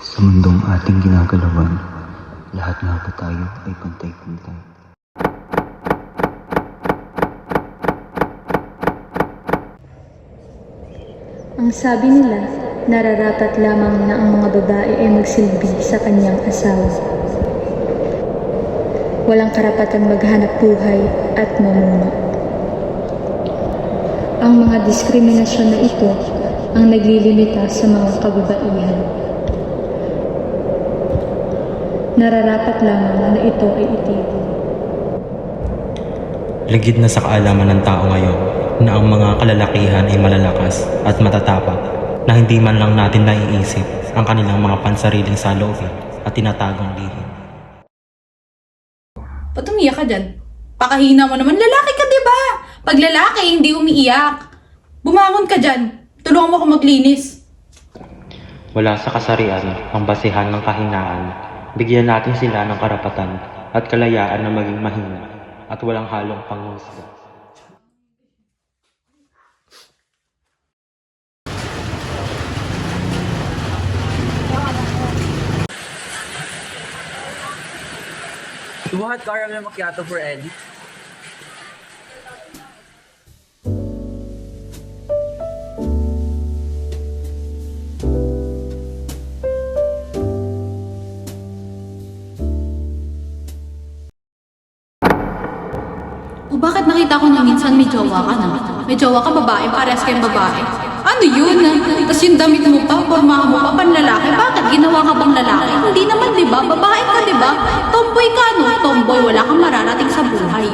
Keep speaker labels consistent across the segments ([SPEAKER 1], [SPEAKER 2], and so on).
[SPEAKER 1] Sa mundong ating ginagalawan, lahat nga ba tayo ay pantay-pantay?
[SPEAKER 2] Ang sabi nila, nararapat lamang na ang mga babae ay magsilbi sa kanyang asawa. Walang karapatan maghanap buhay at mamuno. Ang mga diskriminasyon na ito ang naglilimita sa mga kababaihan. Nararapat lamang na ito ay itigil.
[SPEAKER 3] Ligid na sa kaalaman ng tao ngayon na ang mga kalalakihan ay malalakas at matatapang na hindi man lang natin naiisip ang kanilang mga pansariling saloobin at tinatagong lihim.
[SPEAKER 4] Ba't umiyak ka dyan? Pakahina mo naman. Lalaki ka, diba? Pag lalaki, hindi umiiyak. Bumangon ka dyan. Tulungan mo ako maglinis.
[SPEAKER 3] Wala sa kasarian ang basihan ng kahinaan. Bigyan natin sila ng karapatan at kalayaan na maging mahina at walang halong panghusga.
[SPEAKER 5] Subuhat caramel macchiato for Eddie.
[SPEAKER 4] O bakit nakita ko na minsan may jowa ka na? May jowa ka babae, parehas kayong babae. Ano yun? Tapos yung damit mo pa, pormahan mo pa, panlalaki. Bakit? Ginawa ka bang lalaki? Hindi naman, di ba? Babae ka, di ba? Tomboy ka, no? Tomboy, wala kang mararating sa buhay.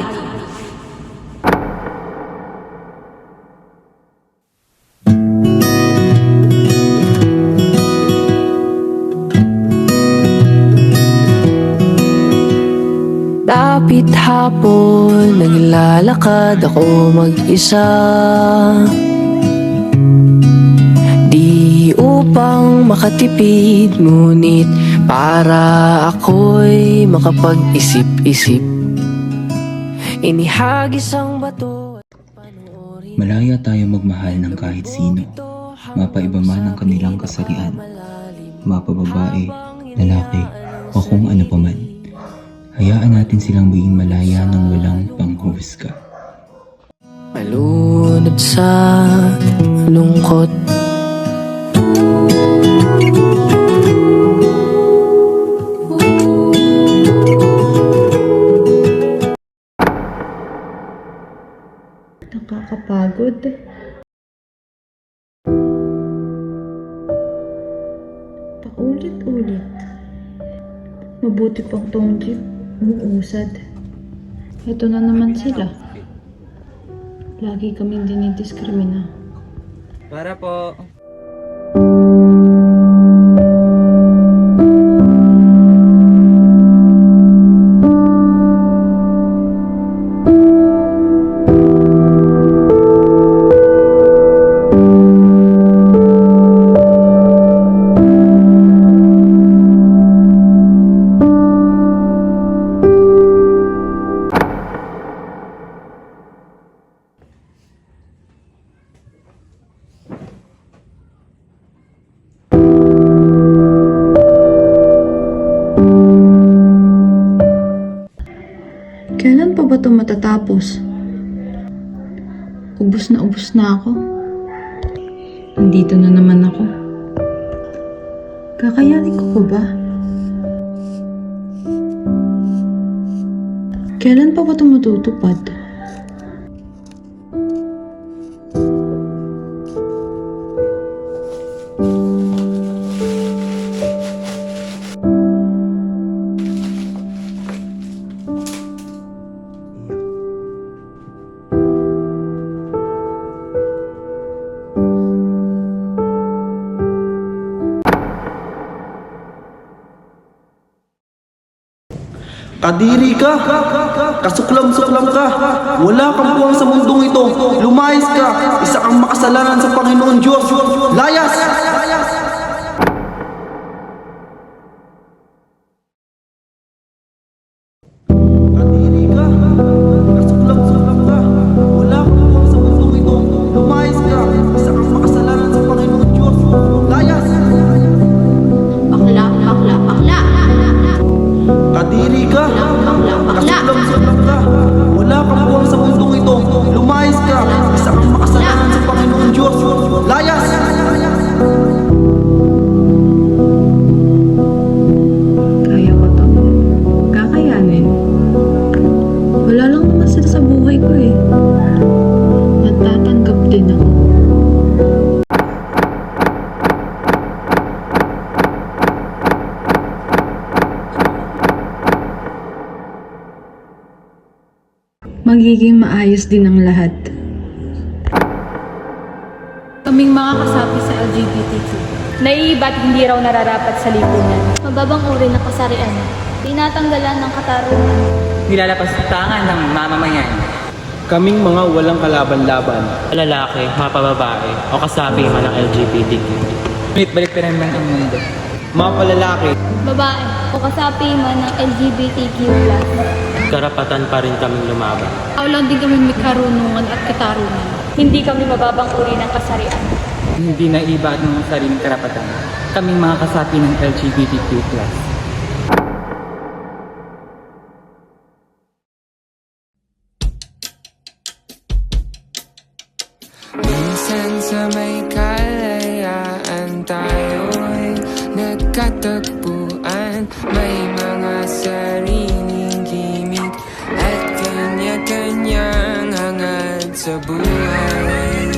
[SPEAKER 6] Dapit hapon, naglalakad ako mag-isa. Di upang makatipid, ngunit para ako'y makapag-isip-isip. Inihagis ang bato at panoorin.
[SPEAKER 1] Malaya tayo magmahal ng kahit sino, mapaiba man ang kanilang kasarian, mapababae, lalaki, o kung ano paman. Hayaan natin silang maging malaya ng walang panghusga.
[SPEAKER 6] Malunod sa lungkot.
[SPEAKER 2] Nakakapagod. Paulit-ulit. Mabuti pang tong jeep uusad. Ito na naman sila. Lagi kaming dinidiskrimina.
[SPEAKER 5] Para po.
[SPEAKER 2] Kailan pa ba ito matatapos? Ubus na ako. Nandito na naman ako. Kakayanin ko pa ba? Kailan pa ba ito matutupad?
[SPEAKER 7] Kadiri ka! Kasuklam-suklam ka! Wala kang puwang sa mundong ito! Lumayas ka! Isa kang makasalanan sa Panginoon Diyos! Layas! Kadiri ka! Kasuklam-suklam ka! Wala kang puwang sa mundong ito! Lumayas ka! Isa kang makasalanan sa Panginoon Diyos! Layas!
[SPEAKER 4] Bakla.
[SPEAKER 2] magiging maayos din ang lahat.
[SPEAKER 4] Kaming mga kasapi sa LGBTQ.
[SPEAKER 8] Naiiba't hindi raw nararapat sa lipunan.
[SPEAKER 9] Mababang uri ng kasarian. Tinatanggalan ng katarungan.
[SPEAKER 5] Nilalapastangan ng mamamayan.
[SPEAKER 7] Kaming mga walang kalaban-laban.
[SPEAKER 3] Lalaki, mapababae, o kasabi man ng LGBTQ.
[SPEAKER 5] Ngunit balik pa naman ang mundo.
[SPEAKER 7] Mga palalaki.
[SPEAKER 9] Babae o kasapi man ng LGBTQ+.
[SPEAKER 3] Karapatan pa rin kaming lumaban.
[SPEAKER 4] Tao lang din kami may karunungan at katarungan.
[SPEAKER 8] Hindi kami mababang uri ng kasarian.
[SPEAKER 5] Hindi na iba ng sariling karapatan. Kaming mga kasapi ng LGBTQ+.
[SPEAKER 6] Minsan sa may kalayaan tayo'y nagkatagpuan. May mga sariling gimmick at kanya-kanyang hangad sa buhay.